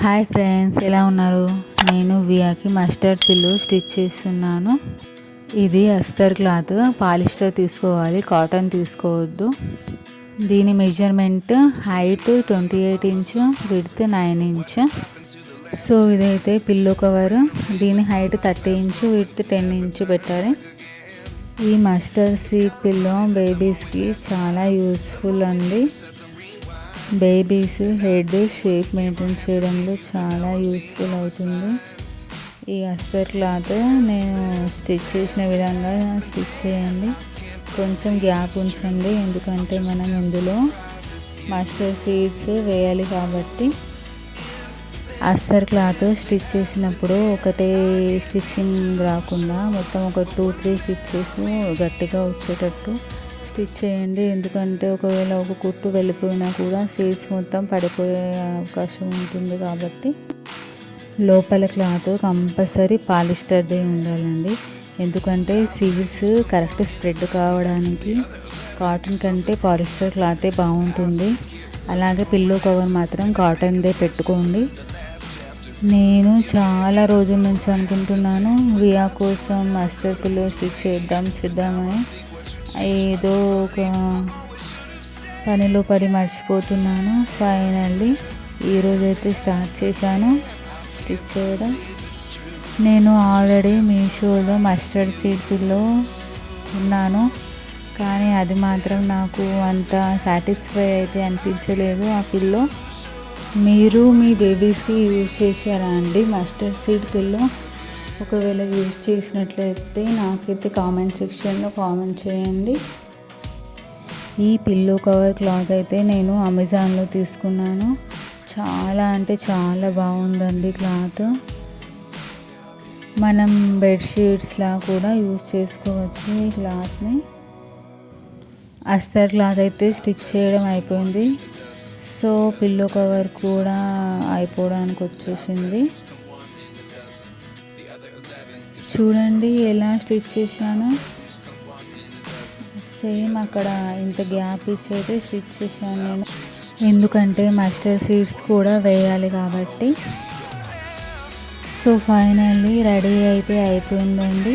Hi friends, ఎలా ఉన్నారు? నేను వియాకి మస్టర్డ్ పిల్లో స్టిచ్ చేస్తున్నాను. ఇది అస్తర్ క్లాత్, పాలిస్టర్ తీసుకోవాలి, కాటన్ తీసుకోవద్దు. దీని measurement height 28 inch, width 9 inch. So ఇదైతే పిల్లో కవర్. దీని హైట్ 30 ఇంచ్, విడ్త్ 10 ఇంచ్ పెట్టాలి. ఈ మస్టర్డ్ సీడ్ పిల్లో బేబీస్కి చాలా యూస్ఫుల్ అండి. బేబీస్ హెడ్ షేప్ మెయింటైన్ చేయడంలో చాలా యూస్ఫుల్ అవుతుంది. ఈ అస్తర్ క్లాత్ నేను స్టిచ్ చేసిన విధంగా స్టిచ్ చేయండి. కొంచెం గ్యాప్ ఉంచండి, ఎందుకంటే మనం ఇందులో మస్టర్డ్ సీడ్స్ వేయాలి కాబట్టి. అస్తర్ క్లాత్ స్టిచ్ చేసినప్పుడు ఒకటే స్టిచ్చింగ్ రాకుండా మొత్తం ఒక 2-3 స్టిచ్చెస్ గట్టిగా వచ్చేటట్టు స్టిచ్ చేయండి. ఎందుకంటే ఒకవేళ ఒక కుట్టు వెళ్ళిపోయినా కూడా సీడ్స్ మొత్తం పడిపోయే అవకాశం ఉంటుంది. కాబట్టి లోపల క్లాత్ కంపల్సరీ పాలిస్టర్దే ఉండాలండి. ఎందుకంటే సీడ్స్ కరెక్ట్ స్ప్రెడ్ కావడానికి కాటన్ కంటే పాలిస్టర్ క్లాతే బాగుంటుంది. అలాగే పిల్లో కవర్ మాత్రం కాటన్దే పెట్టుకోండి. నేను చాలా రోజుల నుంచి అనుకుంటున్నాను వియా కోసం మస్టర్డ్ పిల్లో స్టిచ్ చేద్దామని. ఏదో ఒక పనిలో పడి మర్చిపోతున్నాను. ఫైనల్లీ ఈరోజైతే స్టార్ట్ చేశాను స్టిచ్ చేయడం. నేను ఆల్రెడీ మీషోలో మస్టర్డ్ సీడ్ పిల్లో ఉన్నాను, కానీ అది మాత్రం నాకు అంత సాటిస్ఫై అయితే అనిపించలేదు ఆ పిల్లో. మీరు మీ బేబీస్కి యూజ్ చేశారా అండి మస్టర్డ్ సీడ్ పిల్లో? ఒకవేళ యూజ్ చేసినట్లయితే నాకైతే కామెంట్ సెక్షన్లో కామెంట్ చేయండి. ఈ పిల్లో కవర్ క్లాత్ అయితే నేను అమెజాన్లో తీసుకున్నాను. చాలా అంటే చాలా బాగుందండి క్లాత్. మనం బెడ్షీట్స్లా కూడా యూజ్ చేసుకోవచ్చు ఈ క్లాత్ని. అస్తర్ క్లాత్ అయితే స్టిచ్ చేయడం అయిపోయింది. సో పిల్లో కవర్ కూడా అయిపోవడానికి వచ్చేసింది. చూడండి ఎలా స్టిచ్ చేశాను. సేమ్ అక్కడ ఇంత గ్యాప్ ఇచ్చి అయితే స్టిచ్ చేశాను నేను, ఎందుకంటే మస్టర్డ్ సీడ్స్ కూడా వేయాలి కాబట్టి. సో ఫైనల్లీ రెడీ అయితే అయిపోయిందండి.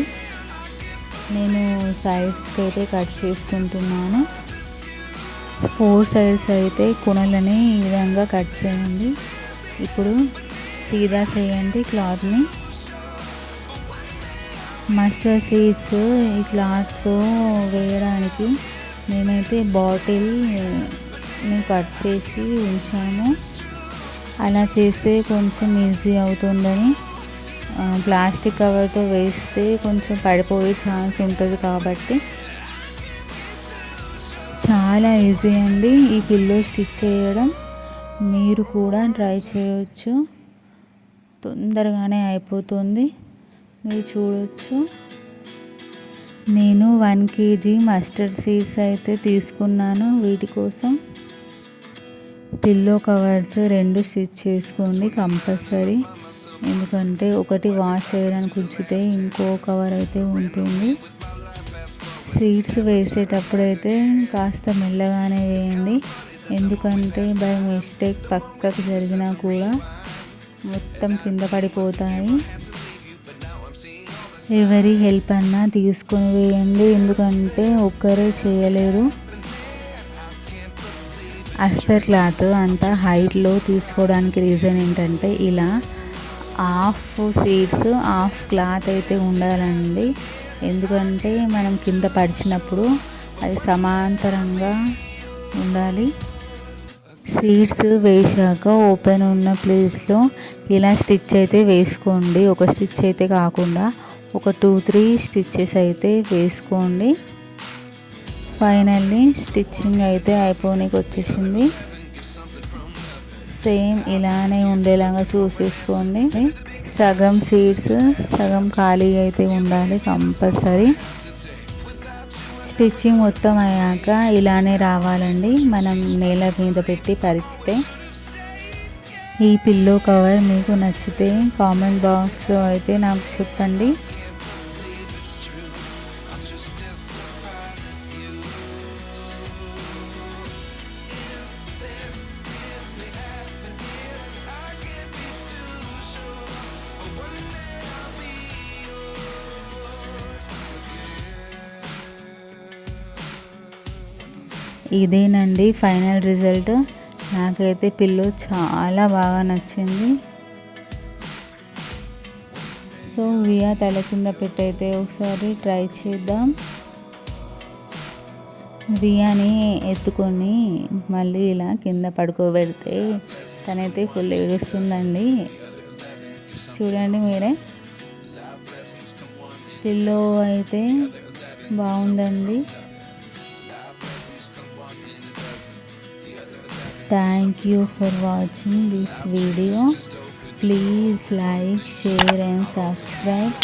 నేను సైడ్స్కి అయితే కట్ చేసుకుంటున్నాను. 4 సైడ్స్ అయితే కొనలని ఈ విధంగా కట్ చేయండి. ఇప్పుడు సీదా చేయండి క్లాత్ని. మస్టర్డ్ సీడ్స్ ఈ క్లాత్లో వేయడానికి నేనైతే బాటిల్ని కట్ చేసి ఉంచాను. అలా చేస్తే కొంచెం ఈజీ అవుతుందని. ప్లాస్టిక్ కవర్తో వేస్తే కొంచెం పడిపోయే ఛాన్స్ ఉంటుంది కాబట్టి. చాలా ఈజీ అండి ఈ పిల్లో స్టిచ్ చేయడం. మీరు కూడా ట్రై చేయవచ్చు, తొందరగానే అయిపోతుంది. మీరు చూడొచ్చు. నేను 1 kg మస్టర్డ్ సీడ్స్ అయితే తీసుకున్నాను వీటి కోసం. పిల్లో కవర్స్ 2 స్టిచ్ చేసుకోండి కంపల్సరీ, ఎందుకంటే ఒకటి వాష్ చేయడానికి ఉంచితే ఇంకో కవర్ అయితే ఉంటుంది. సీడ్స్ వేసేటప్పుడు అయితే కాస్త మెల్లగానే వేయండి, ఎందుకంటే బై మిస్టేక్ పక్కకు జరిగినా కూడా మొత్తం కింద పడిపోతాయి. ఎవరి హెల్ప్ అన్నా తీసుకొని వేయండి, ఎందుకంటే ఒక్కరే చేయలేరు. అస్తర్ క్లాత్ అంత హైట్లో తీసుకోవడానికి రీజన్ ఏంటంటే ఇలా హాఫ్ సీడ్స్ హాఫ్ క్లాత్ అయితే ఉండాలండి. ఎందుకంటే మనం కింద పడిచినప్పుడు అది సమాంతరంగా ఉండాలి. సీడ్స్ వేసాక ఓపెన్ ఉన్న ప్లేస్లో ఇలా స్టిచ్ అయితే వేసుకోండి. ఒక స్టిచ్ అయితే కాకుండా ఒక 2-3 స్టిచ్చెస్ అయితే వేసుకోండి. ఫైనల్లీ స్టిచ్చింగ్ అయితే అయిపోనికి వచ్చేసింది. సేమ్ ఇలానే ఉండేలాగా చూసేసుకోండి. సగం సీడ్స్ సగం ఖాళీ అయితే ఉండాలి కంపల్సరీ. స్టిచ్చింగ్ మొత్తం అయ్యాక ఇలానే రావాలండి మనం నేల మీద పెట్టి పరిచితే. ఈ పిల్లో కవర్ మీకు నచ్చితే కామెంట్ బాక్స్లో అయితే నాకు చెప్పండి. ఇదేనండి ఫైనల్ రిజల్ట్. నాకైతే పిల్లో చాలా బాగా నచ్చింది. సో వియా తల కింద పెట్టయితే ఒకసారి ట్రై చేద్దాం. వియాని ఎత్తుకొని మళ్ళీ ఇలా కింద పడుకోబెడితే తనైతే ఫుల్ ఏడుస్తుందండి. చూడండి మీరే. పిల్లో అయితే బాగుందండి. Thank you for watching this video. Please like, share and subscribe.